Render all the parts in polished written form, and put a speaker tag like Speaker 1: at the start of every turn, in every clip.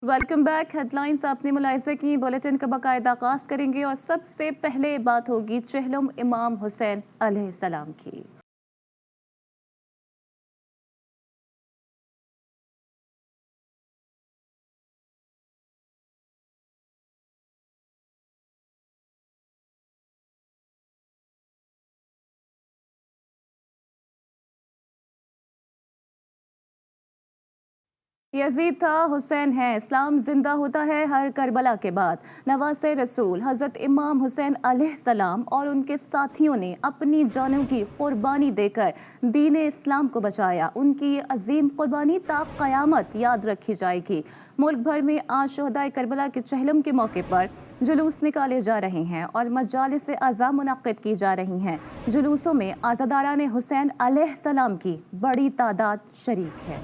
Speaker 1: Welcome back. Headlines आपने मुलाहिजा की। Bulletin का बाकायदा आगाज करेंगे और सबसे पहले बात होगी चेहलम इमाम हुसैन अलैहिस्सलाम की। यजीद था, हुसैन है, इस्लाम जिंदा होता है हर करबला के बाद। नवासे रसूल हज़रत इमाम हुसैन अलैहिस्सलाम और उनके साथियों ने अपनी जानों की कुर्बानी देकर दीन इस्लाम को बचाया। उनकी ये अजीम कुर्बानी ता क़यामत याद रखी जाएगी। मुल्क भर में आज शहदाए करबला के चहलम के मौके पर जुलूस निकाले जा रहे हैं और मजालिस अज़ा मुनक़्क़िद की जा रही हैं। जुलूसों में आज़ादारान हुसैन अलैहिस्सलाम की बड़ी तादाद शरीक है।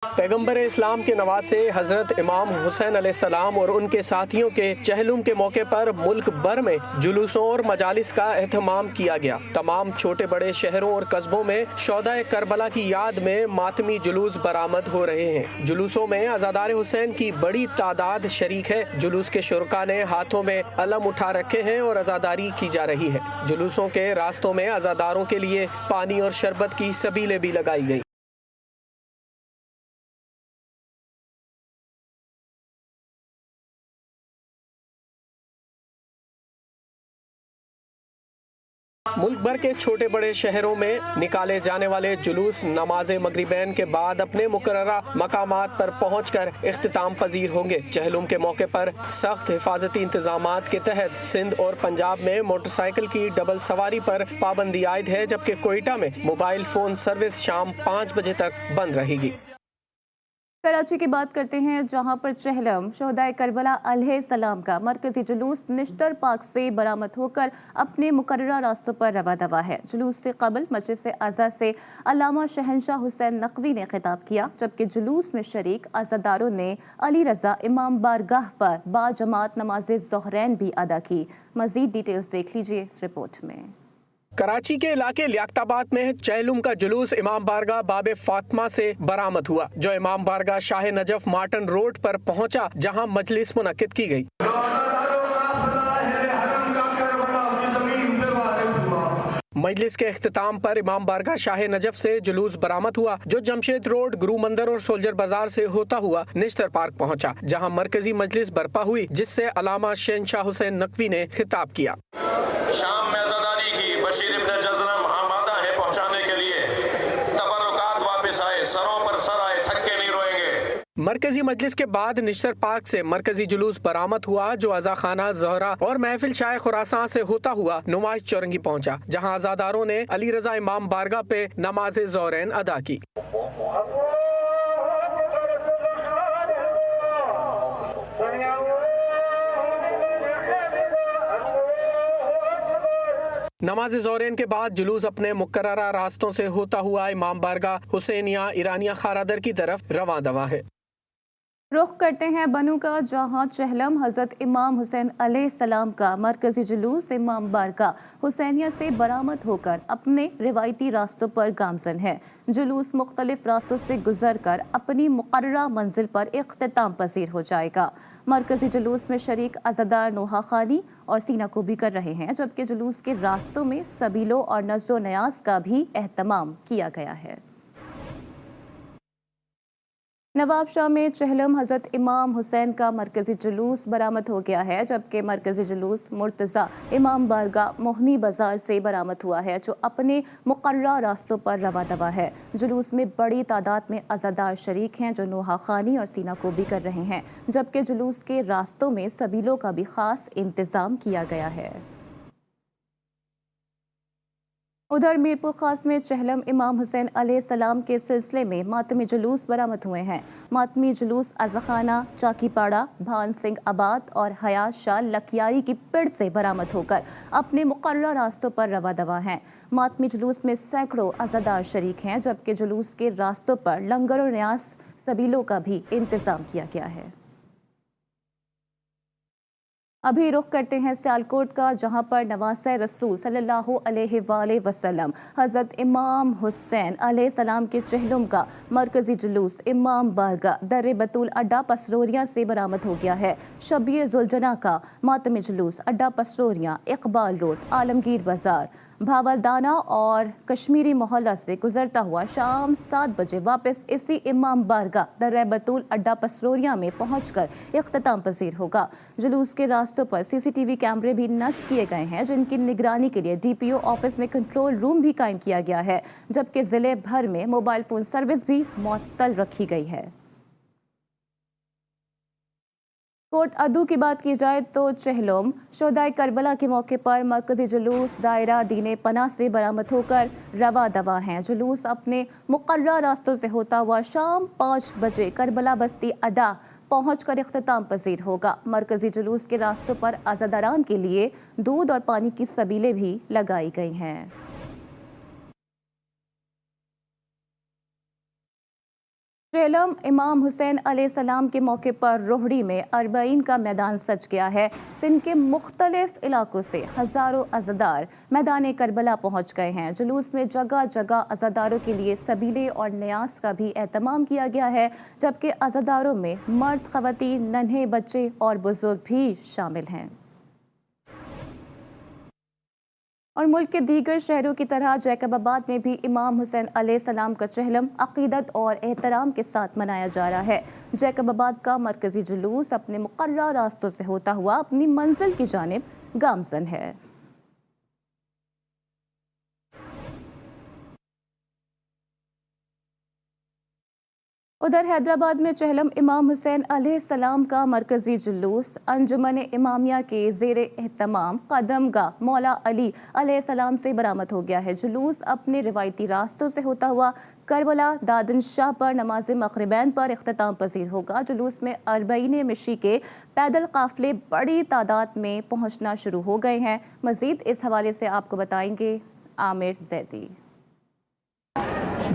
Speaker 2: पैगम्बर इस्लाम के नवासे हज़रत इमाम हुसैन अलैहिस्सलाम और उनके साथियों के चहलुम के मौके पर मुल्क भर में जुलूसों और मजालिस का एहतमाम किया गया। तमाम छोटे बड़े शहरों और कस्बों में शौदाए करबला की याद में मातमी जुलूस बरामद हो रहे हैं। जुलूसों में आज़ादार हुसैन की बड़ी तादाद शरीक है। जुलूस के शुरका ने हाथों में अलम उठा रखे हैं और आज़ादारी की जा रही है। जुलूसों के रास्तों में आज़ादारों के लिए पानी और शरबत की सबीलें भी लगाई गई। मुल्क भर के छोटे बड़े शहरों में निकाले जाने वाले जुलूस नमाज मगरिबैन के बाद अपने मुकर्ररा मकामात पर पहुंचकर इख्तिताम पजीर होंगे। चहलुम के मौके पर सख्त हिफाजती इंतजामात के तहत सिंध और पंजाब में मोटरसाइकिल की डबल सवारी पर पाबंदी आयद है, जबकि कोयटा में मोबाइल फोन सर्विस शाम 5 बजे तक बंद रहेगी।
Speaker 1: कराची की बात करते हैं, जहां पर चहलम शहदाए करबला अलैहिस्सलाम का मरकजी जुलूस निश्तर पार्क से बरामद होकर अपने मुकर्ररा रास्तों पर रवा दवा है। जुलूस से कबल मजलिस अज़ा से अल्लामा शहनशाह हुसैन नकवी ने खिताब किया, जबकि जुलूस में शरीक अज़ादारों ने अली रजा इमाम बारगाह पर बाजमात नमाज ज़ोहरैन भी अदा की। मजीद डिटेल्स देख लीजिए इस रिपोर्ट में।
Speaker 2: कराची के इलाके लियाकताबाद में चहलुम का जुलूस इमाम बारगाह बाबे फातिमा से बरामद हुआ, जो इमाम बारगाह शाह नजफ मार्टन रोड पर पहुंचा, जहां मजलिस मुनक्किद की गई। मजलिस के इख्तिताम पर इमाम बारगाह शाह नजफ से जुलूस बरामद हुआ, जो जमशेद रोड, गुरु मंदिर और सोल्जर बाजार से होता हुआ निश्तर पार्क पहुंचा, जहां मरकजी मजलिस बर्पा हुई, जिससे अल्लामा शहनशाह हुसैन नकवी ने खिताब किया।
Speaker 3: शाम में अज़ादारी की बशीर इब्न जज़नम आमादा है पहुंचाने के लिए। तबर्रुकात वापस आए, सरों पर सर आए, थक के नहीं रोएंगे।
Speaker 2: मरकजी मजलिस के बाद निश्तर पार्क से मरकजी जुलूस बरामद हुआ, जो अज़ा खाना ज़हरा और महफिल शाह खुरासान से होता हुआ नुमाइश चौरंगी पहुंचा, जहां आज़ादारों ने अली रजा इमाम बारगाह पे नमाज ज़ोहरैन अदा की। नमाज ज़ोहरैन के बाद जुलूस अपने मुकर्ररा रास्तों से होता हुआ इमाम बारगाह हुसैनिया ईरानिया खारादर की तरफ रवां दवा है।
Speaker 1: रुख करते हैं बनू का, जहां चहलम हज़रत इमाम हुसैन अलैहिस्सलाम का मरकजी जुलूस इमाम बारगाह हुसैनिया से बरामद होकर अपने रिवायती रास्तों पर गामजन है। जुलूस मुख्तलिफ रास्तों से गुजर कर अपनी मुकर्ररा मंजिल पर इख्तिताम पजीर हो जाएगा। मरकजी जुलूस में शरीक अज़ादार नोहा खानी और सीना को भी कर रहे हैं, जबकि जुलूस के रास्तों में सबीलों और नज़्र नयाज का भी एहतमाम किया गया है। नवाबशाह में चहलम हज़रत इमाम हुसैन का मरकजी जुलूस बरामद हो गया है, जबकि मरकजी जुलूस मुर्तज़ा इमाम बारगाह मोहनी बाजार से बरामद हुआ है, जो अपने मुकर्ररा रास्तों पर रवा दवा है। जुलूस में बड़ी तादाद में अज़ादार शरीक हैं, जो नोहा खानी और सीना को भी कर रहे हैं, जबकि जुलूस के रास्तों में सबीलों का भी खास इंतज़ाम किया गया है। उधर मीरपुर खास में चहलम इमाम हुसैन अलैहिस्सलाम के सिलसिले में मातमी जुलूस बरामद हुए हैं। मातमी जुलूस अज़खाना, चाकीपाड़ा, भान सिंह आबाद और हयात शाह लखियारी की पिड़ से बरामद होकर अपने मुकर्ररा रास्तों पर रवा दवा हैं। मातमी जुलूस में सैकड़ों अज़ादार शरीक हैं, जबकि जुलूस के रास्तों पर लंगर और न्यास सबीलों का भी इंतज़ाम किया गया है। अभी रुख करते हैं सियालकोट का, जहां पर नवासे रसूल सल्लल्लाहु अलैहि वसल्लम हज़रत इमाम हुसैन अलैहिस्सलाम के चहलुम का मरकजी जुलूस इमाम बारगाह दर्रे बतूल अड्डा पसरोरिया से बरामद हो गया है। शबीए जुलजना का मातमी जुलूस अड्डा पसरोरिया, इकबाल रोड, आलमगीर बाजार, भावलदाना और कश्मीरी मोहल्ला से गुजरता हुआ शाम 7 बजे वापस इसी इमाम बारगाह दर्रे बतूल अड्डा पसरोरिया में पहुंचकर इख्तिताम पजीर होगा। जुलूस के रास्तों पर सीसीटीवी कैमरे भी नस्ब किए गए हैं, जिनकी निगरानी के लिए डीपीओ ऑफिस में कंट्रोल रूम भी कायम किया गया है, जबकि जिले भर में मोबाइल फोन सर्विस भी मुअत्तल रखी गई है। कोट अदू की बात की जाए तो चहलुम शोदाए करबला के मौके पर मरकजी जुलूस दायरा दीने पना से बरामद होकर रवा दवा हैं। जुलूस अपने मुकर्रर रास्तों से होता हुआ शाम 5 बजे करबला बस्ती अदा पहुंचकर इख्तिताम पजीर होगा। मरकजी जुलूस के रास्तों पर आज़ादारान के लिए दूध और पानी की सबीलें भी लगाई गई हैं। चहलुम इमाम हुसैन अलैहिस्सलाम के मौके पर रोहड़ी में अरबईन का मैदान सज गया है। सिंध के मुख्तलिफ इलाकों से हज़ारों अज़ादार मैदान करबला पहुंच गए हैं। जुलूस में जगह जगह अज़ादारों के लिए सबीले और न्यास का भी एहतमाम किया गया है, जबकि अज़ादारों में मर्द, ख़वातीन, नन्हे बच्चे और बुजुर्ग भी शामिल हैं। और मुल्क के दीगर शहरों की तरह जैकबाबाद में भी इमाम हुसैन अलैहिस्सलाम का चहलम अक़ीदत और एहतराम के साथ मनाया जा रहा है। जैकबाबाद का मरकजी जुलूस अपने मुकर्रर रास्तों से होता हुआ अपनी मंजिल की जानिब गामज़न है। उधर हैदराबाद में चहलम इमाम हुसैन अलैहिस्सलाम का मरकजी जुलूस अंजुमन इमामिया के ज़ेरे एहतमाम कदमगाह मौला अली अलैहिस्सलाम से बरामद हो गया है। जुलूस अपने रिवायती रास्तों से होता हुआ करबला दादन शाह पर नमाज मग़रिबैन पर इख्तिताम पजीर होगा। जुलूस में अरबईन मिशी के पैदल काफ़िले बड़ी तादाद में पहुँचना शुरू हो गए हैं। मज़ीद इस हवाले से आपको बताएंगे आमिर ज़ैदी।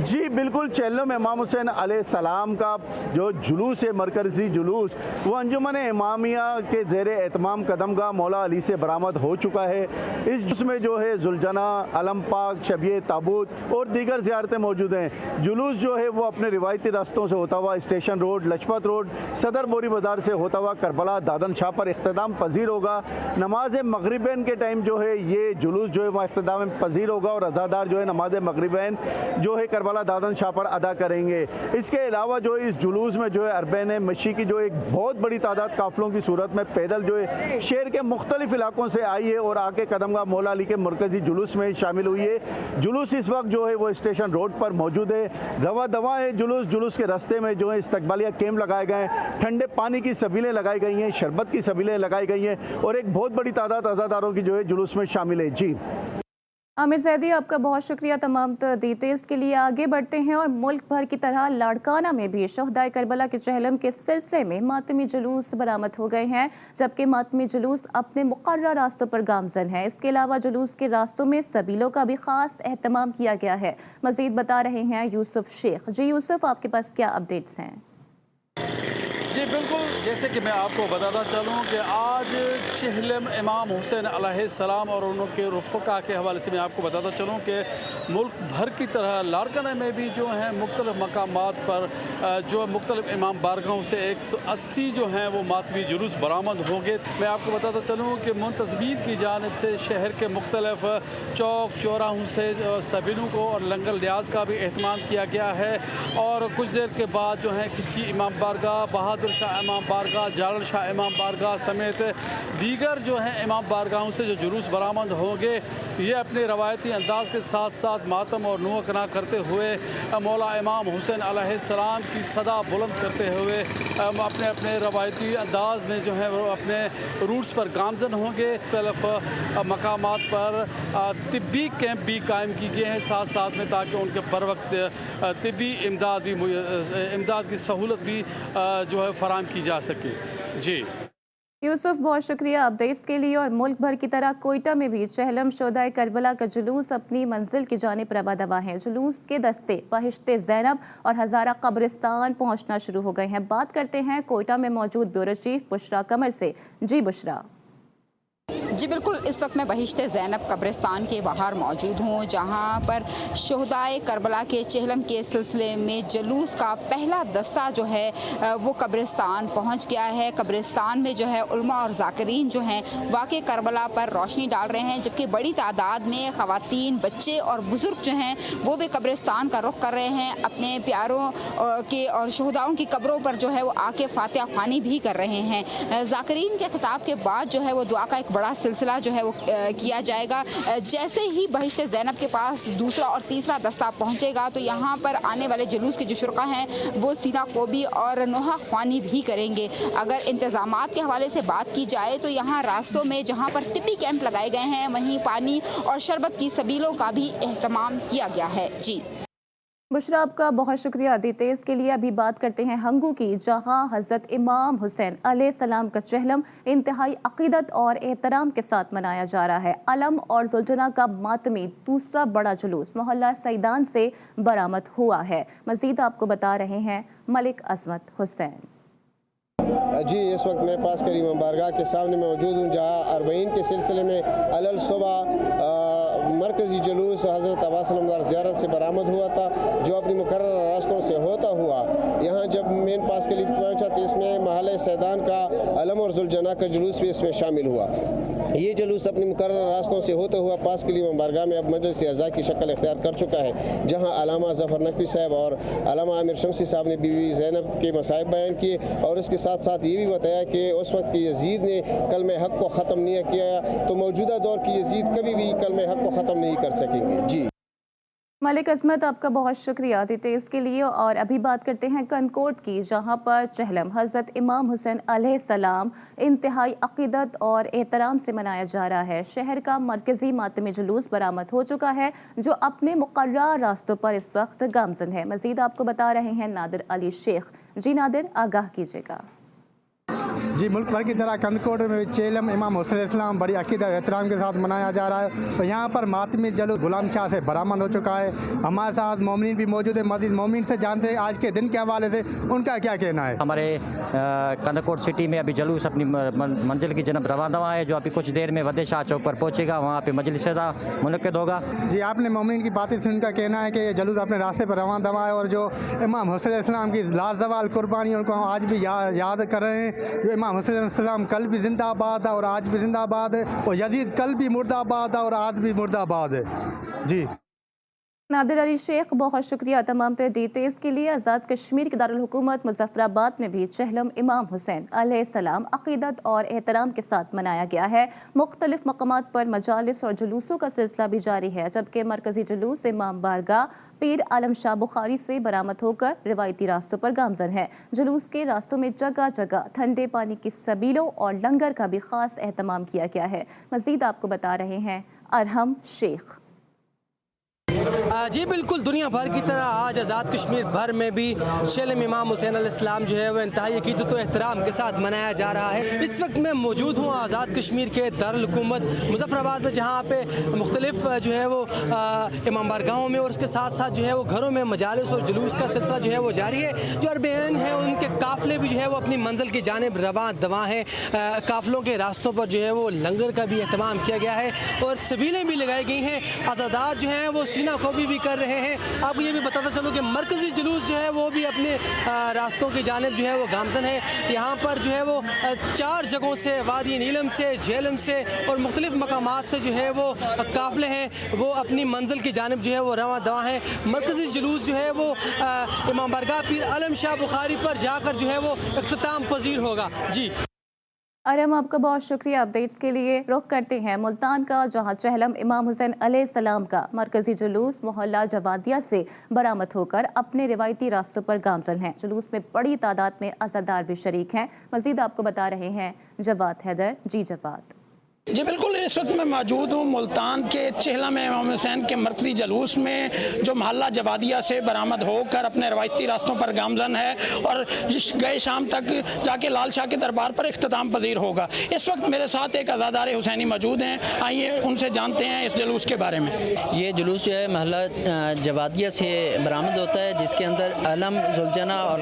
Speaker 4: जी बिल्कुल, चहलुम इमाम हुसैन अलैहिस्सलाम का जो जुलूस है, मरकज़ी जुलूस, वो अंजुमन इमामिया के ज़ेरे एहतमाम कदमगाह मौला अली से बरामद हो चुका है। इस जुलूस में जो है जुलजना, अलम पाक, शबीए ताबूत और दीगर ज़ियारतें मौजूद हैं। जुलूस जो है वो अपने रिवायती रास्तों से होता हुआ स्टेशन रोड, लजपत रोड, सदर बोरी बाज़ार से होता हुआ करबला दादन शाह पर इख्तिताम पजीर होगा। नमाज मग़रिबैन के टाइम जो है ये जुलूस जो है वह इख्तिताम पजीर होगा और अज़ादार जो है नमाज मग़रिबैन जो है करबला दादन शाह पर अदा करेंगे। इसके अलावा जो है इस जुलूस में जो है अरबैन मशी की जो एक बहुत बड़ी तादाद काफ़िलों की सूरत में पैदल जो है शहर के मुख्तलिफ इलाकों से आई है और आके कदमगाह मौला अली के मरकजी जुलूस में शामिल हुई है। जुलूस इस वक्त जो है वो स्टेशन रोड पर मौजूद है। रवा दवा है जुलूस। जुलूस के रास्ते में जो है इस्तकबालिया कैंप लगाए गए हैं, ठंडे पानी की सबीलें लगाई गई हैं, शरबत की सबीलें लगाई गई हैं और एक बहुत बड़ी तादाद अज़ादारों की जो है जुलूस में शामिल है। जी
Speaker 1: आमिर ज़ैदी, आपका बहुत शुक्रिया तमाम डिटेल्स के लिए। आगे बढ़ते हैं और मुल्क भर की तरह लाड़काना में भी शहदाए करबला के चहलम के सिलसिले में मातमी जुलूस बरामद हो गए हैं, जबकि मातमी जुलूस अपने मुकर्रर रास्तों पर गामज़न है। इसके अलावा जुलूस के रास्तों में सबीलों का भी ख़ास एहतमाम किया गया है। मज़ीद बता रहे हैं यूसुफ शेख। जी यूसुफ, आपके पास क्या अपडेट्स हैं?
Speaker 5: जी बिल्कुल, जैसे कि मैं आपको बताता चलूँ कि आज चहलम इमाम हुसैन अलैहिस्सलाम और उनके रफ़क़ा के हवाले से मैं आपको बताता चलूँ कि मुल्क भर की तरह लाड़काना में भी जो हैं मुख्तलिफ़ मकामात पर जो मुख्तलिफ़ इमाम बारगाहों से 180 जो हैं वो मातमी जुलूस बरामद होंगे। मैं आपको बताता चलूँ कि मुंतज़मीन की जानिब से शहर के मुख्तलिफ़ चौक चौराहों से सबीलों को और लंगर लियाज का भी एहतमाम किया गया है। और कुछ देर के बाद जो है खिची इमाम बारगाह, बहादुर शाह इमाम बारगाह, जालल शाह इमाम बारगाह समेत दीगर जो हैं इमाम बारगाहों से जो जुलूस बरामद होंगे, ये अपने रवायती अंदाज के साथ साथ मातम और नुअकना करते हुए मौला इमाम हुसैन अलैहिस्सलाम की सदा बुलंद करते हुए अपने अपने रवायती अंदाज में जो है वो अपने रूट्स पर गामज़न होंगे। मुख्तलिफ़ मकामात पर तिब्बी कैंप भी कायम की गए हैं साथ साथ में, ताकि उनके बर वक्त तिब्बी इमदाद की सहूलत भी जो है फराहम की जा सके। जी
Speaker 1: यूसुफ, बहुत शुक्रिया अपडेट्स के लिए। और मुल्क भर की तरह कोयटा में भी चहलम शोदाए करबला का जुलूस अपनी मंजिल की जानिब रवा दवा है। जुलूस के दस्ते बहिश्ते ज़ैनब और हज़ारा कब्रिस्तान पहुंचना शुरू हो गए हैं। बात करते हैं कोयटा में मौजूद ब्यूरो चीफ बुशरा कमर से। जी बुशरा।
Speaker 6: जी बिल्कुल, इस वक्त मैं बहिश्त ज़ैनब कब्रिस्तान के बाहर मौजूद हूँ, जहाँ पर शुहदाए करबला के चहलम के सिलसिले में जुलूस का पहला दस्ता जो है वो कब्रिस्तान पहुँच गया है। कब्रिस्तान में जो है उलमा और ज़ाकिरीन जो हैं वाक़े करबला पर रोशनी डाल रहे हैं, जबकि बड़ी तादाद में ख़वातीन, बच्चे और बुज़ुर्ग जो हैं वो भी कब्रिस्तान का रुख कर रहे हैं। अपने प्यारों के और शुहदाओं की कब्रों पर जो है वो आके फातिहा ख़्वानी भी कर रहे हैं। ज़ाकिरीन के खिताब के बाद जो है वो दुआ का एक बड़ा सिलसिला जो है वो किया जाएगा। जैसे ही बहिश्त ज़ैनब के पास दूसरा और तीसरा दस्ता पहुंचेगा तो यहाँ पर आने वाले जुलूस के जो शुरका हैं वो सीना कोबी और नोहा ख्वानी भी करेंगे। अगर इंतज़ामात के हवाले से बात की जाए तो यहाँ रास्तों में जहाँ पर तिब्बी कैंप लगाए गए हैं, वहीं पानी और शरबत की सबीलों का भी एहतमाम किया गया है। जी
Speaker 1: बुशरा, आपका बहुत शुक्रिया डिटेल्स के लिए। अभी बात करते हैं हंगू की, जहां हज़रत इमाम हुसैन अलैहिस्सलाम का चहलम इंतहाई अक़ीदत और एहतराम के साथ मनाया जा रहा है। अलम और जुलजना का मातमी दूसरा बड़ा जुलूस मोहल्ला सईदान से बरामद हुआ है। मज़ीद आपको बता रहे हैं मलिक अज़मत हुसैन।
Speaker 7: जी, इस वक्त मैं पास करी इमाम बारगाह के सामने मौजूद हूँ, जहाँ अरबईन के सिलसिले में अलल सुबह मरकज़ी जुलूस हज़रत अब्बास अलमदार ज़ियारत से बरामद हुआ था, जो अपनी मुकर्रर रास्तों से होता हुआ यहाँ जब मेन पास के लिए पहुँचा तो इसमें महल सैदान का अलम और जुलजना का जुलूस भी इसमें शामिल हुआ। ये जुलूस अपनी मुकर्रर रास्तों से होता हुआ पास के लिए इमाम बारगाह में अब मजलिस अज़ा की शक्ल इख्तियार कर चुका है, जहाँ अल्लामा ज़फ़र नकवी साहब और अल्लामा आमिर शमसी साहब ने बीवी ज़ैनब के मसाइब बयान किए और इसके साथ साथ ये भी बताया कि उस वक्त की यजीद ने कलमे हक़ को ख़त्म नहीं किया तो मौजूदा दौर की यजीद कभी भी कलमे हक़ को ख़त्म नहीं कर सकेंगे। जी
Speaker 1: मलिक अज़मत, आपका बहुत शुक्रिया डिटेल्स के लिए। और अभी बात करते हैं कनकोट की, जहां पर चहलम हज़रत इमाम हुसैन अलैहिस्सलाम इंतहाई अक़ीदत और एहतराम से मनाया जा रहा है। शहर का मरकज़ी मातमी जुलूस बरामद हो चुका है, जो अपने मुक़र्रर रास्तों पर इस वक्त गामज़न है। मज़ीद आपको बता रहे हैं नादिर अली शेख। जी नादिर, आगाह कीजिएगा।
Speaker 8: जी, मुल्क भर की तरह कनकोट में चेलम इमाम हुसैन अलैहिस्सलाम बड़ी अक़ीदत और एहतराम के साथ मनाया जा रहा है। तो यहाँ पर मातमी जुलूस गुलाम शाह से बरामद हो चुका है। हमारे साथ मोमिन भी मौजूद है। मज़ीद मोमिन से जानते हैं आज के दिन के हवाले से उनका क्या कहना है।
Speaker 9: हमारे कनकोट सिटी में अभी जुलूस अपनी मंजिल की जनब रवाना है, जो अभी कुछ देर में वदे शाह चौक पर पहुँचेगा, वहाँ पर मजलिस मुनक़िद होगा।
Speaker 8: जी, आपने मोमिन की बातें सुन, उनका कहना है कि ये जुलूस अपने रास्ते पर रवाना है और जो इमाम हुसैन अलैहिस्सलाम की लाजवाल कुर्बानी उनको हम आज भी याद कर रहे हैं। जो इमाम हुसैन अलैहिस्सलाम कल भी जिंदाबाद है और आज भी जिंदाबाद है, और यजीद कल भी मुर्दाबाद है और आज भी मुर्दाबाद है। जी
Speaker 1: नादिर अली शेख, बहुत शुक्रिया तमाम डिटेल्स के लिए। आज़ाद कश्मीर के दारुल हुकूमत मुज़फ़्फ़राबाद में भी चहलम इमाम हुसैन अलैहिस्सलाम अक़ीदत और एहतराम के साथ मनाया गया है। मुख्तलिफ मकामात पर मजालिस और जुलूसों का सिलसिला भी जारी है, जबकि मरकज़ी जुलूस इमाम बारगाह पीर आलम शाह बुखारी से बरामद होकर रिवायती रास्तों पर गामज़न है। जुलूस के रास्तों में जगह जगह ठंडे पानी की सबीलों और लंगर का भी खास एहतमाम किया गया है। मज़ीद आपको बता रहे हैं अरहम शेख।
Speaker 10: जी बिल्कुल, दुनिया भर की तरह आज आज़ाद कश्मीर भर में भी चहलम इमाम हुसैन अलैहिस्सलाम जो है वह इंतहाई अक़ीदत और एहतराम के साथ मनाया जा रहा है। इस वक्त मैं मौजूद हूँ आज़ाद कश्मीर के दारुल हुकूमत मुज़फ़्फ़राबाद में, जहाँ पे मुख्तलिफ जो है वो इमाम बारगाहों में और उसके साथ साथ जो है वो घरों में मजालिस और जुलूस का सिलसिला जो है वो जारी है। जो अरबैन है उनके काफ़िले भी जो है वो अपनी मंजिल की जानिब रवां दवां हैं। काफ़िलों के रास्तों पर जो है वो लंगर का भी एहतमाम किया गया है और सबीलें भी लगाई गई हैं। आज़ादात जो हैं वो सीना खोबी भी कर रहे हैं। आपको ये भी बताता चलूँ कि मरकज़ी जुलूस जो है वो भी अपने रास्तों की जानिब जो है वो गामज़न है। यहाँ पर जो है वो 4 जगहों से, वादी नीलम से, झेलम से और मुख्तलिफ मकामात से जो है वो काफ़िले हैं वो अपनी मंजिल की जानिब जो है वो रवां दवां हैं। मरकज़ी जुलूस जो है वो इमाम बारगाह पीर आलम शाह बुखारी पर जाकर जो है वो इख्तिताम पज़ीर होगा। जी
Speaker 1: अरम, आपका बहुत शुक्रिया अपडेट्स के लिए। रुख करते हैं मुल्तान का, जहां चहलम इमाम हुसैन अलैहिस्सलाम का मरकजी जुलूस मोहल्ला जवादिया से बरामद होकर अपने रिवायती रास्तों पर गामज़न है। जुलूस में बड़ी तादाद में अज़ादार भी शरीक हैं। मज़ीद आपको बता रहे हैं जवाद हैदर। जी जवाद।
Speaker 11: जी बिल्कुल, इस वक्त मैं मौजूद हूँ मुल्तान के चहलम इमाम हुसैन के मरकज़ी जुलूस में, जो मोहल्ला जवादिया से बरामद होकर अपने रवायती रास्तों पर गामज़न है और गए शाम तक जाके लाल शाह के दरबार पर इख्तिताम पज़ीर होगा। इस वक्त मेरे साथ एक अज़ादार हुसैनी मौजूद हैं, आइए उनसे जानते हैं इस जुलूस के बारे में।
Speaker 12: ये जुलूस जो है मोहल्ला जवादिया से बरामद होता है, जिसके अंदर अलम, जुलजना और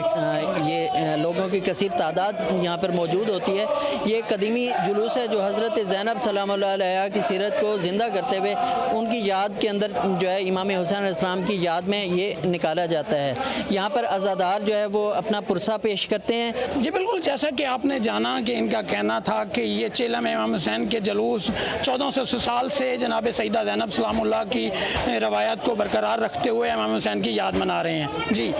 Speaker 12: ये लोगों की कसीर तादाद यहाँ पर मौजूद होती है। ये कदीमी जुलूस है जो हज़रत ज़ैनब زینب سلام اللہ علیہ کی سیرت کو زندہ کرتے ہوئے ان کی یاد کے اندر جو ہے امام حسین علیہ السلام کی یاد میں یہ نکالا جاتا ہے. یہاں پر عزادار جو ہے وہ اپنا پرسہ پیش کرتے ہیں.
Speaker 11: جی بالکل، جیسا کہ آپ نے جانا کہ ان کا کہنا تھا کہ یہ چیلم امام حسین کے جلوس 1400 سال سے جناب سیدہ زینب سلام اللہ کی روایت کو برقرار رکھتے ہوئے امام حسین کی یاد منا رہے ہیں. جی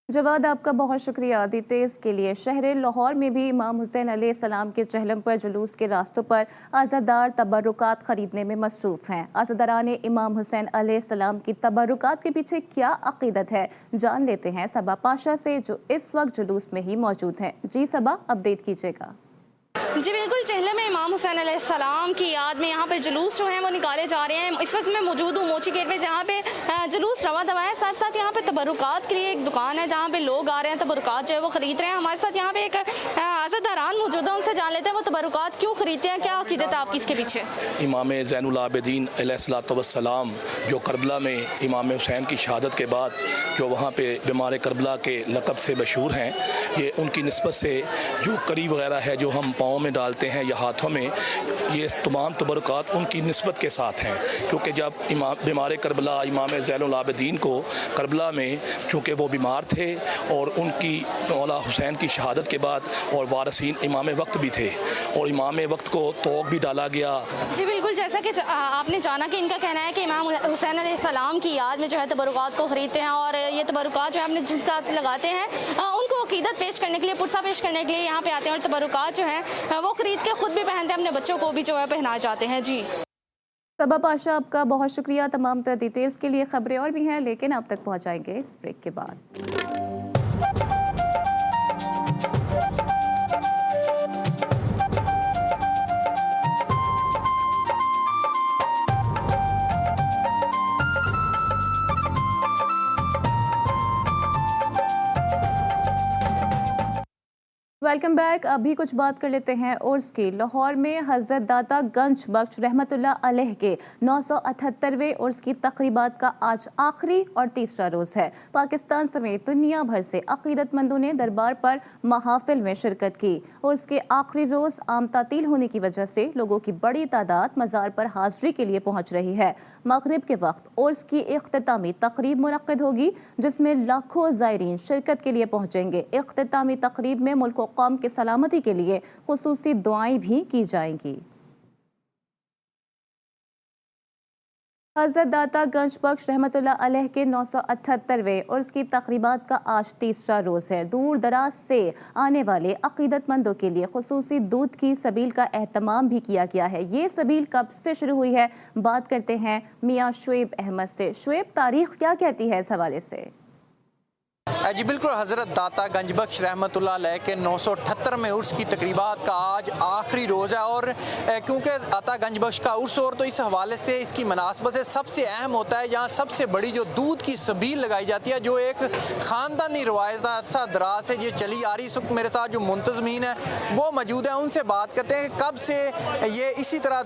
Speaker 1: جواد، آپ کا بہت شکریہ ڈیٹیلز کے لیے. شہر لاہور میں بھی امام حسین علیہ السلام کے چہلم پر جلوس کے راستوں پر عزادار تبرکات خریدنے میں مصروف ہیں. عزاداران امام حسین علیہ السلام کی تبرکات کے پیچھے کیا عقیدت ہے، جان لیتے ہیں صبا پاشا سے جو اس وقت جلوس میں ہی موجود ہیں. جی صبا، اپڈیٹ کیجیے گا.
Speaker 13: جی بالکل، چہلم میں امام حسین علیہ السلام کی یاد میں یہاں پر جلوس جو ہیں وہ نکالے جا رہے ہیں. اس وقت میں موجود ہوں موچی گیٹ پہ، جہاں پہ جلوس رواں دواں ہے. ساتھ ساتھ یہاں پہ تبرکات کے لیے ایک دکان ہے جہاں پہ لوگ آ رہے ہیں، تبرکات جو ہے وہ خرید رہے ہیں. ہمارے ساتھ یہاں پہ ایک عزاداران موجود ہیں، ان سے جان لیتے ہیں وہ تبرکات کیوں خریدتے ہیں، کیا عقیدت ہے آپ کی اس کے پیچھے.
Speaker 14: امام زین العابدین علیہ الصلوۃ والسلام جو کربلا میں امام حسین کی شہادت کے بعد جو وہاں پہ بیمار کربلا کے لقب سے مشہور ہیں، یہ ان کی نسبت سے جو کری وغیرہ ہے جو ہم پاؤں میں ڈالتے ہیں یا ہاتھوں میں، یہ تمام تبرکات ان کی نسبت کے ساتھ ہیں. کیونکہ جب بیمار کربلا امام زین العابدین کو کربلا میں چونکہ وہ بیمار تھے اور ان کی مولا حسین کی شہادت کے بعد اور وارثین امام وقت بھی تھے اور امام وقت کو توق بھی ڈالا گیا.
Speaker 13: جی بالکل، جیسا کہ آپ نے جانا کہ ان کا کہنا ہے کہ امام حسین علیہ السلام کی یاد میں جو ہے تبرکات کو خریدتے ہیں اور یہ تبرکات جو ہے اپنے جن ساتھ لگاتے ہیں ان کو عقیدت پیش کرنے کے لیے، پرسہ پیش کرنے کے لیے یہاں پہ آتے ہیں اور تبرکات جو ہیں وہ خرید کے خود بھی پہنتے ہیں، اپنے بچوں کو بھی جو ہے پہنا جاتے ہیں. جی
Speaker 1: صبا پاشا، آپ کا بہت شکریہ تمام تر ڈیٹیلز کے لیے. خبریں اور بھی ہیں لیکن آپ تک پہنچائیں گے اس بریک کے بعد. Welcome back. ابھی کچھ بات کر لیتے ہیں عرس کی. لاہور میں حضرت داتا گنج بخش رحمت اللہ علیہ کے 978ویں عرس کی تقریبات کا آج آخری اور تیسرا روز ہے. پاکستان سمیت دنیا بھر سے عقیدت مندوں نے دربار پر محافل میں شرکت کی. عرس کے آخری روز عام تعطیل ہونے کی وجہ سے لوگوں کی بڑی تعداد مزار پر حاضری کے لیے پہنچ رہی ہے. مغرب کے وقت عرس کی اختتامی تقریب منعقد ہوگی جس میں لاکھوں زائرین شرکت کے لیے پہنچیں گے. اختتامی تقریب میں ملک و قوم کی سلامتی کے لیے خصوصی دعائیں بھی کی جائیں گی. حضرت داتا گنج بخش رحمت اللہ علیہ کے 978ویں عرس کی تقریبات کا آج تیسرا روز ہے. دور دراز سے آنے والے عقیدت مندوں کے لیے خصوصی دودھ کی سبیل کا اہتمام بھی کیا گیا ہے. یہ سبیل کب سے شروع ہوئی ہے، بات کرتے ہیں میاں شعیب احمد سے. شعیب، تاریخ کیا کہتی ہے اس حوالے سے؟
Speaker 15: جی بالکل، حضرت داتا گنج بخش رحمت اللہ علیہ کے 978ویں عرس کی تقریبات کا آج آخری روز ہے اور کیونکہ داتا گنج بخش کا عرس اور تو اس حوالے سے اس کی مناسبت سے سب سے اہم ہوتا ہے یہاں سب سے بڑی جو دودھ کی سبیل لگائی جاتی ہے، جو ایک خاندانی روایت عرصہ دراز سے یہ چلی آ رہی. اس وقت میرے ساتھ جو منتظمین ہیں وہ موجود ہیں، ان سے بات کرتے ہیں کب سے یہ اسی طرح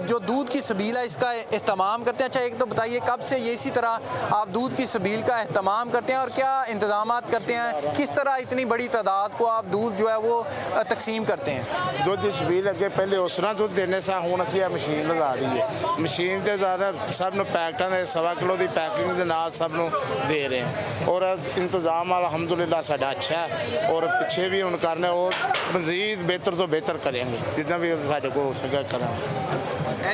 Speaker 15: جو دودھ کی سبیل ہے اس کا اہتمام کرتے ہیں. اچھا ایک تو بتائیے کب سے یہ اسی طرح آپ دودھ کی سبیل کا اہتمام کرتے ہیں اور کیا انتظامات کرتے ہیں، کس طرح اتنی بڑی تعداد کو آپ دودھ جو ہے وہ تقسیم کرتے ہیں؟
Speaker 16: دودھ کی سبیل اگے پہلے اس طرح دودھ دینے سے ہوں اسی مشین لگا دی ہے. مشین سے زیادہ سب نو پیکٹاں دے 1.25 کلو دی پیکنگ دے نال سب نو دے رہے ہیں اور انتظام الحمدللہ ساڈا اچھا ہے اور پیچھے بھی ہن کرنے اور مزید بہتر تو بہتر کریں گے جتنا بھی ساڈے کو ہو سکے کریں.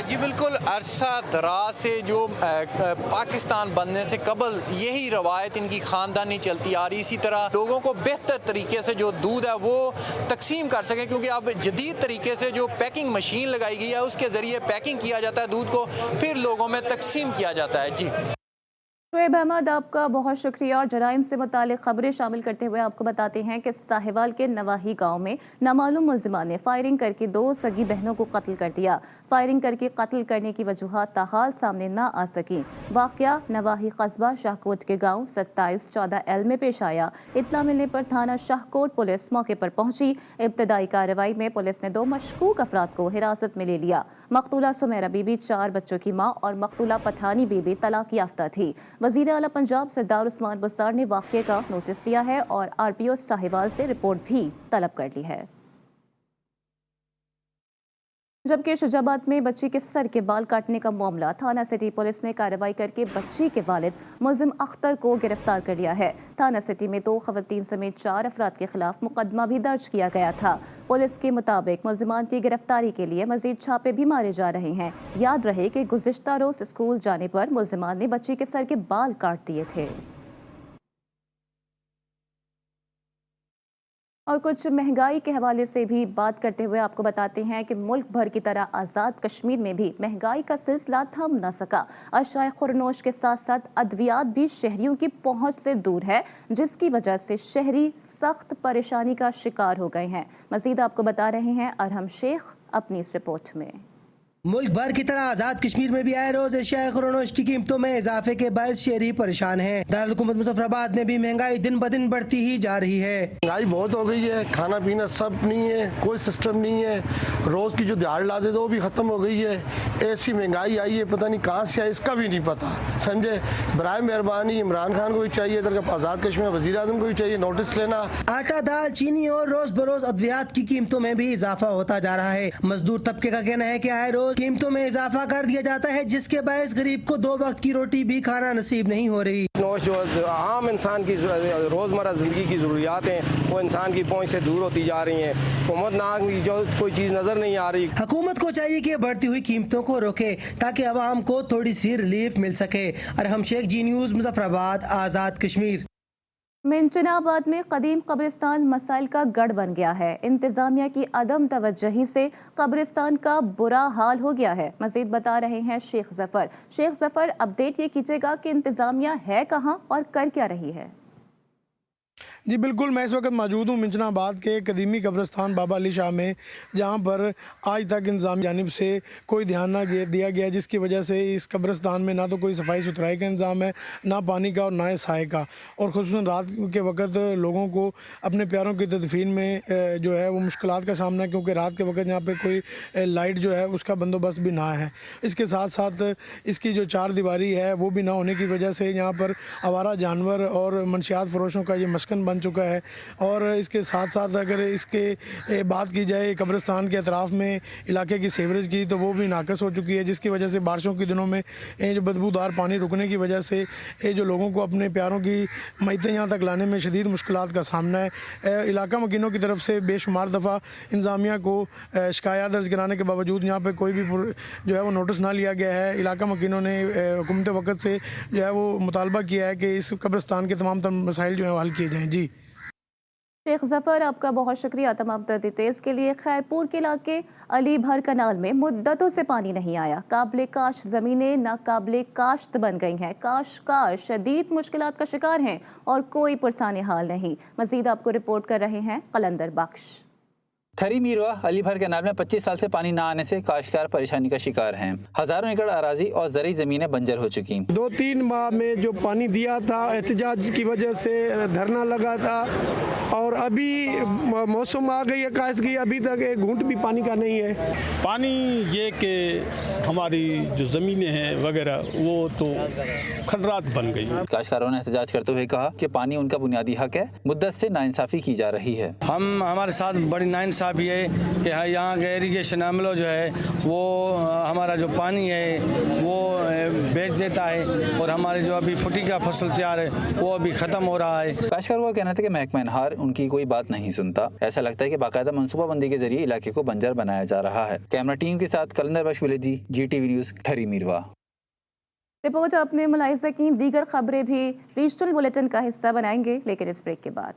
Speaker 15: جی بالکل، عرصہ دراز سے جو پاکستان بننے سے قبل یہی روایت ان کی خاندانی چلتی آ رہی، اسی طرح لوگوں کو بہتر طریقے سے جو دودھ ہے وہ تقسیم کر سکیں کیونکہ اب جدید طریقے سے جو پیکنگ مشین لگائی گئی ہے اس کے ذریعے پیکنگ کیا جاتا ہے دودھ کو، پھر لوگوں میں تقسیم کیا جاتا ہے. جی
Speaker 1: شعیب احمد، آپ کا بہت شکریہ. اور جرائم سے متعلق خبریں شامل کرتے ہوئے آپ کو بتاتے ہیں کہ ساہیوال کے نواحی گاؤں میں نامعلوم ملزمان نے فائرنگ کر کے 2 سگی بہنوں کو قتل کر دیا. فائرنگ کر کے قتل کرنے کی وجوہات تاحال سامنے نہ آ سکیں. واقعہ نواحی قصبہ شاہکوٹ کے گاؤں 2714L میں پیش آیا. اطلاع ملنے پر تھانہ شاہکوٹ پولیس موقع پر پہنچی. ابتدائی کارروائی میں پولیس نے 2 مشکوک افراد کو حراست میں لے لیا. مقتولہ سمیرہ بی بی 4 بچوں کی ماں اور مقتولہ پٹھانی بی بی طلاق یافتہ تھی. وزیر اعلیٰ پنجاب سردار عثمان بزدار نے واقعے کا نوٹس لیا ہے اور RPO ساہیوال سے رپورٹ بھی طلب کر لی ہے. जबकि शुजाबाद में बच्ची के सर के बाल काटने का मामला, थाना सिटी पुलिस ने कार्रवाई करके बच्ची के वालिद मुल्जिम अख्तर को गिरफ्तार कर लिया है। थाना सिटी में 2 खवातीन समेत 4 अफराद के खिलाफ मुकदमा भी दर्ज किया गया था। पुलिस के मुताबिक मुल्जिमान की गिरफ्तारी के लिए मजीद छापे भी मारे जा रहे हैं। याद रहे कि गुज़िश्ता रोज स्कूल जाने पर मुल्जिमान ने बच्ची के सर के बाल काट दिए थे। और कुछ महंगाई के हवाले से भी बात करते हुए आपको बताते हैं कि मुल्क भर की तरह आज़ाद कश्मीर में भी महंगाई का सिलसिला थम न सका। अशाए खुरनोश के साथ साथ अद्वियात भी शहरियों की पहुंच से दूर है, जिसकी वजह से शहरी सख्त परेशानी का शिकार हो गए हैं। मजीद आपको बता रहे हैं अरहम शेख अपनी इस रिपोर्ट में।
Speaker 10: मुल्क भर की तरह आज़ाद कश्मीर में भी आए रोज अशिया खुरनोश की कीमतों में इजाफे के बायस शहरी परेशान हैं। दारुल-हुकूमत मुजफ्फराबाद में भी महंगाई दिन ब दिन बढ़ती ही जा रही है।
Speaker 7: महंगाई बहुत हो गई है, खाना पीना सब नहीं है, कोई सिस्टम नहीं है। रोज़ की जो दिहाड़ लाते थे वो भी ख़त्म हो गई है। ऐसी महंगाई आई है, पता नहीं कहाँ से आई, इसका भी नहीं पता। समझे, बराए मेहरबानी इमरान खान को भी चाहिए, इधर का आज़ाद कश्मीर वज़ीर आज़म को भी चाहिए नोटिस लेना।
Speaker 10: आटा, दाल, चीनी और रोज बरोज अद्वियात की कीमतों में भी इजाफा होता जा रहा है। मजदूर तबके का कहना है कि आए रोज कीमतों में इजाफा कर दिया जाता है, जिसके बायस गरीब को 2 वक्त की रोटी भी खाना नसीब नहीं हो रही।
Speaker 17: जो आम इंसान की रोज़मर्रा ज़िंदगी की ज़रूरियात हैं वो इंसान की पहुंच से दूर होती जा रही हैं। हुकूमत की जो कोई चीज़ नज़र नहीं आ रही।
Speaker 10: हुकूमत को चाहिए कि बढ़ती हुई कीमतों को रोके ताकि अवाम को थोड़ी सी रिलीफ मिल सके। अरहम शेख, जी न्यूज़, मुजफ्फराबाद, आज़ाद कश्मीर।
Speaker 1: मिंचनाबाद में कदीम कब्रिस्तान मसाइल का गढ़ बन गया है। इंतजामिया की अदम तवज्जही से कब्रिस्तान का बुरा हाल हो गया है। मजीद बता रहे हैं शेख जफर। शेख जफर, अपडेट ये कीजिएगा कि इंतजामिया है कहां और कर क्या रही है?
Speaker 18: जी बिल्कुल, मैं इस वक्त मौजूद हूँ मिंचनाबाद के कदीमी कब्रिस्तान बाबा अली शाह में, जहाँ पर आज तक इंतजाम जानिब से कोई ध्यान ना दिया गया, जिसकी वजह से इस कब्रिस्तान में ना तो कोई सफाई सुथराई का इंतज़ाम है, ना पानी का और ना साए का। और ख़ुसूसन रात के वक्त लोगों को अपने प्यारों की तदफीन में जो है वो मुश्किलात का सामना है, क्योंकि रात के वक्त यहाँ पर कोई लाइट जो है उसका बंदोबस्त भी ना है। इसके साथ साथ इसकी जो 4 दीवारी है वो भी ना होने की वजह से यहाँ पर आवारा जानवर और मनशियात फरोशों का ये मस्कन बन चुका है। और इसके साथ साथ अगर इसके बात की जाए कब्रिस्तान के अतराफ़ में इलाके की सीवरेज की, तो वो भी नाकस हो चुकी है, जिसकी वजह से बारिशों के दिनों में जो बदबूदार पानी रुकने की वजह से जो लोगों को अपने प्यारों की मैतें यहाँ तक लाने में शदीद मुश्किलात का सामना है। इलाका मकीनों की तरफ से बेशुमार दफ़ा इंतज़ामिया को शिकायत दर्ज कराने के बावजूद यहाँ पर कोई भी जो है वो नोटिस ना लिया गया है। इलाका मकीनों ने हुकूमत वक्त से जो है वो मुतालबा किया है कि इस कब्रिस्तान के तमाम मसाइल जो है हल किए जाएँ। जी
Speaker 1: शेख जफर, आपका बहुत शुक्रिया तमाम डिटेल्स के लिए। खैरपुर के इलाके अली भर कनाल में मुद्दतों से पानी नहीं आया। काबिले काश्त ज़मीनें नाकाबिले काश्त बन गई हैं। काश्तकार शदीद मुश्किलात का शिकार हैं और कोई पुरसाने हाल नहीं। मजीद आपको रिपोर्ट कर रहे हैं कलंदर बख्श।
Speaker 19: खरी मीरवा अली भर कैनाल में 25 साल से पानी न आने से काश्तकार परेशानी का शिकार हैं। हजारों एकड़ अराजी और ज़रूरी ज़मीनें बंजर हो चुकी।
Speaker 20: 2-3 माह में जो पानी दिया था, एहतजाज की वजह से धरना लगा था, और अभी मौसम आ गई है काश्त की, अभी तक एक घूंट भी पानी का नहीं है।
Speaker 21: पानी ये कि हमारी जो ज़मीनें हैं वगैरह वो तो खंडरात बन गई।
Speaker 19: काश्तकारों ने एहतजाज करते हुए कहा कि पानी उनका बुनियादी हक है, मुद्दत से नाइंसाफ़ी की जा रही है।
Speaker 10: हमारे साथ बड़ी नाइंसाफ़ी है कि यहाँ का इरीगेशन अमलो जो है वो हमारा जो पानी है वो बेच देता है, और हमारे जो अभी फुटी का फसल तैयार है वो अभी ख़त्म हो रहा है।
Speaker 19: काश्तकारों का कहना था कि महकमा इनहार उनकी कोई बात नहीं सुनता। ऐसा लगता है कि बाकायदा मनसूबाबंदी के जरिए इलाके को बंजर बनाया जा रहा है। कैमरा टीम के साथ कलंदर बख्श विलेजी, GTV न्यूज़, खरी मीरवा।
Speaker 1: रिपोर्ट अपने मुलाहिज़ा की दीगर खबरें भी रीजनल बुलेटिन का हिस्सा बनाएंगे, लेकिन इस ब्रेक के बाद।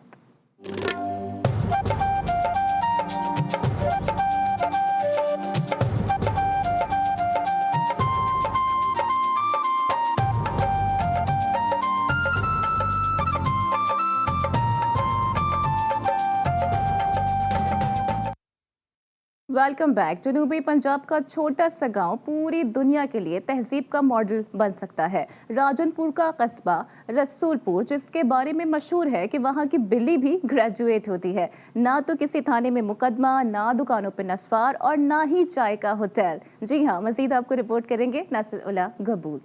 Speaker 1: Welcome back. जनूबी पंजाब का छोटा सा गांव पूरी दुनिया के लिए तहजीब का मॉडल बन सकता है। राजनपुर का कस्बा रसूलपुर, जिसके बारे में मशहूर है कि वहां की बिल्ली भी ग्रेजुएट होती है। ना तो किसी थाने में मुकदमा, ना दुकानों पर नस्वार और ना ही चाय का होटल। जी हाँ, मजीद आपको रिपोर्ट करेंगे नासिर उल्ला गबूल।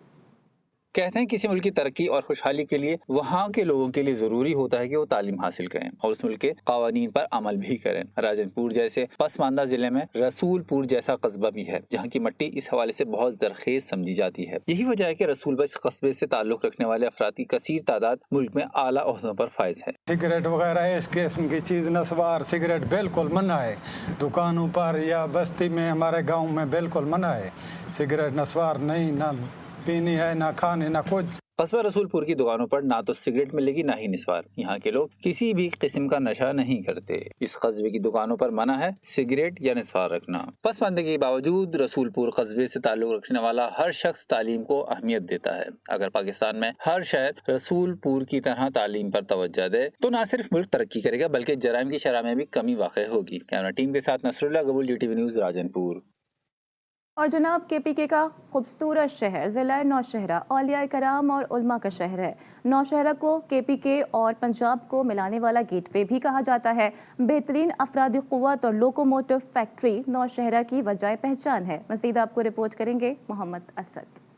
Speaker 19: کہتے ہیں کسی ملک کی ترقی اور خوشحالی کے لیے وہاں کے لوگوں کے لیے ضروری ہوتا ہے کہ وہ تعلیم حاصل کریں اور اس ملک کے قوانین پر عمل بھی کریں۔ راجن پور جیسے پسماندہ ضلع میں رسول پور جیسا قصبہ بھی ہے جہاں کی مٹی اس حوالے سے بہت زرخیز سمجھی جاتی ہے۔ یہی وجہ ہے کہ رسول بخش قصبے سے تعلق رکھنے والے افراد کی کثیر تعداد ملک میں اعلیٰ عہدوں پر فائز ہے۔
Speaker 3: سگریٹ وغیرہ اس قسم کی چیز نسوار سگریٹ بالکل منع ہے، دکانوں پر یا بستی میں ہمارے گاؤں میں بالکل منع ہے، سگریٹ نسوار نہیں، نہ پینی ہے نہ کھانے نہ کچھ۔
Speaker 19: قصبہ رسول پور کی دکانوں پر نہ تو سگریٹ ملے گی نہ ہی نسوار۔ یہاں کے لوگ کسی بھی قسم کا نشہ نہیں کرتے۔ اس قصبے کی دکانوں پر منع ہے سگریٹ یا نسوار رکھنا۔ پسماندگی کے باوجود رسول پور قصبے سے تعلق رکھنے والا ہر شخص تعلیم کو اہمیت دیتا ہے۔ اگر پاکستان میں ہر شہر رسول پور کی طرح تعلیم پر توجہ دے تو نہ صرف ملک ترقی کرے گا بلکہ جرائم کی شرح میں بھی کمی واقع ہوگی۔ کیمرہ ٹیم کے ساتھ نصر اللہ قبول، GTV نیوز، راجن پور۔
Speaker 1: اور جناب KPK کا خوبصورت شہر ضلع نوشہرہ اولیاء کرام اور علماء کا شہر ہے۔ نوشہرہ کو KPK اور پنجاب کو ملانے والا گیٹ وے بھی کہا جاتا ہے۔ بہترین افرادی قوت اور لوکوموٹو فیکٹری نوشہرہ کی وجہ پہچان ہے۔ مزید آپ کو رپورٹ کریں گے محمد اسد۔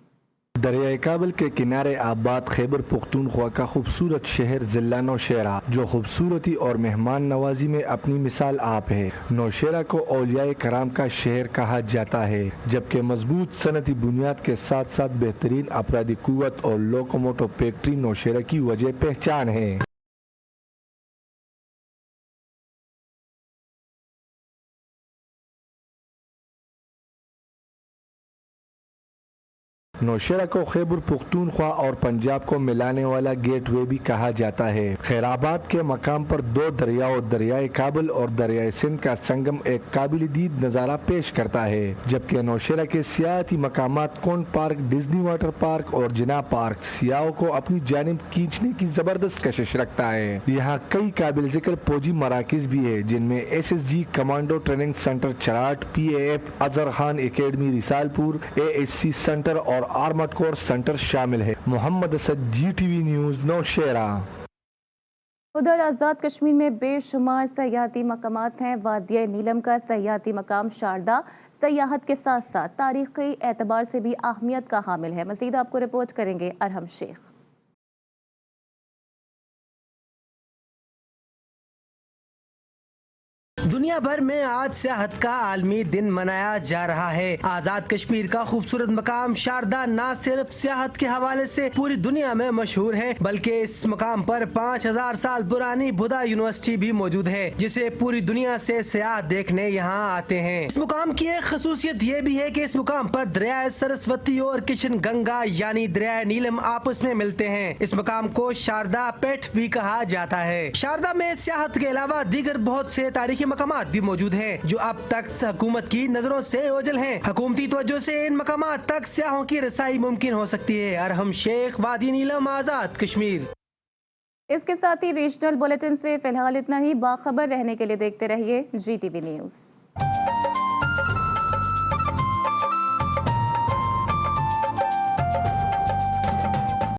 Speaker 22: دریائے کابل کے کنارے آباد خیبر پختونخوا کا خوبصورت شہر ضلع نوشہرہ جو خوبصورتی اور مہمان نوازی میں اپنی مثال آپ ہے۔ نوشہرہ کو اولیاء کرام کا شہر کہا جاتا ہے جبکہ مضبوط صنعتی بنیاد کے ساتھ ساتھ بہترین افرادی قوت اور لوکوموٹو فیکٹری نوشہرہ کی وجہ پہچان ہے۔ نوشہرہ کو خیبر پختونخوا اور پنجاب کو ملانے والا گیٹ وے بھی کہا جاتا ہے۔ خیرآباد کے مقام پر دو دریاؤں دریائے کابل اور دریائے سندھ کا سنگم ایک قابل دید نظارہ پیش کرتا ہے جبکہ نوشہرہ کے سیاحتی مقامات کون پارک، ڈزنی واٹر پارک اور جناح پارک سیاحوں کو اپنی جانب کھینچنے کی زبردست کشش رکھتا ہے۔ یہاں کئی قابل ذکر فوجی مراکز بھی ہے جن میں SSG commando training centre Cherat, PAF Azhar Khan academy Risalpur, ASC centre اور آرمڈ کور سینٹر شامل ہے۔ Muhammad Asad, GTV news, Nowshera.
Speaker 1: ادھر آزاد کشمیر میں بے شمار سیاحتی مقامات ہیں۔ وادی نیلم کا سیاحتی مقام شاردا سیاحت کے ساتھ ساتھ تاریخی اعتبار سے بھی اہمیت کا حامل ہے۔ مزید آپ کو رپورٹ کریں گے ارحم شیخ۔
Speaker 10: دنیا بھر میں آج سیاحت کا عالمی دن منایا جا رہا ہے۔ آزاد کشمیر کا خوبصورت مقام شاردا نہ صرف سیاحت کے حوالے سے پوری دنیا میں مشہور ہے بلکہ اس مقام پر 5000 سال پرانی بدھا یونیورسٹی بھی موجود ہے جسے پوری دنیا سے سیاح دیکھنے یہاں آتے ہیں۔ اس مقام کی ایک خصوصیت یہ بھی ہے کہ اس مقام پر دریائے سرسوتی اور کشن گنگا یعنی دریائے نیلم آپس میں ملتے ہیں۔ اس مقام کو شاردا پیٹھ بھی کہا جاتا ہے۔ شاردا میں سیاحت کے علاوہ دیگر بہت سے تاریخی مقامات بھی موجود ہیں جو اب تک حکومت کی نظروں سے اوجھل ہیں۔ حکومتی توجہ سے ان مقامات تک سیاحوں کی رسائی ممکن ہو سکتی ہے۔ ارحم شیخ، وادی نیلم، آزاد کشمیر۔
Speaker 1: اس کے ساتھ ہی ریجنل بلیٹن سے فی الحال اتنا ہی۔ باخبر رہنے کے لیے دیکھتے رہیے GTV نیوز۔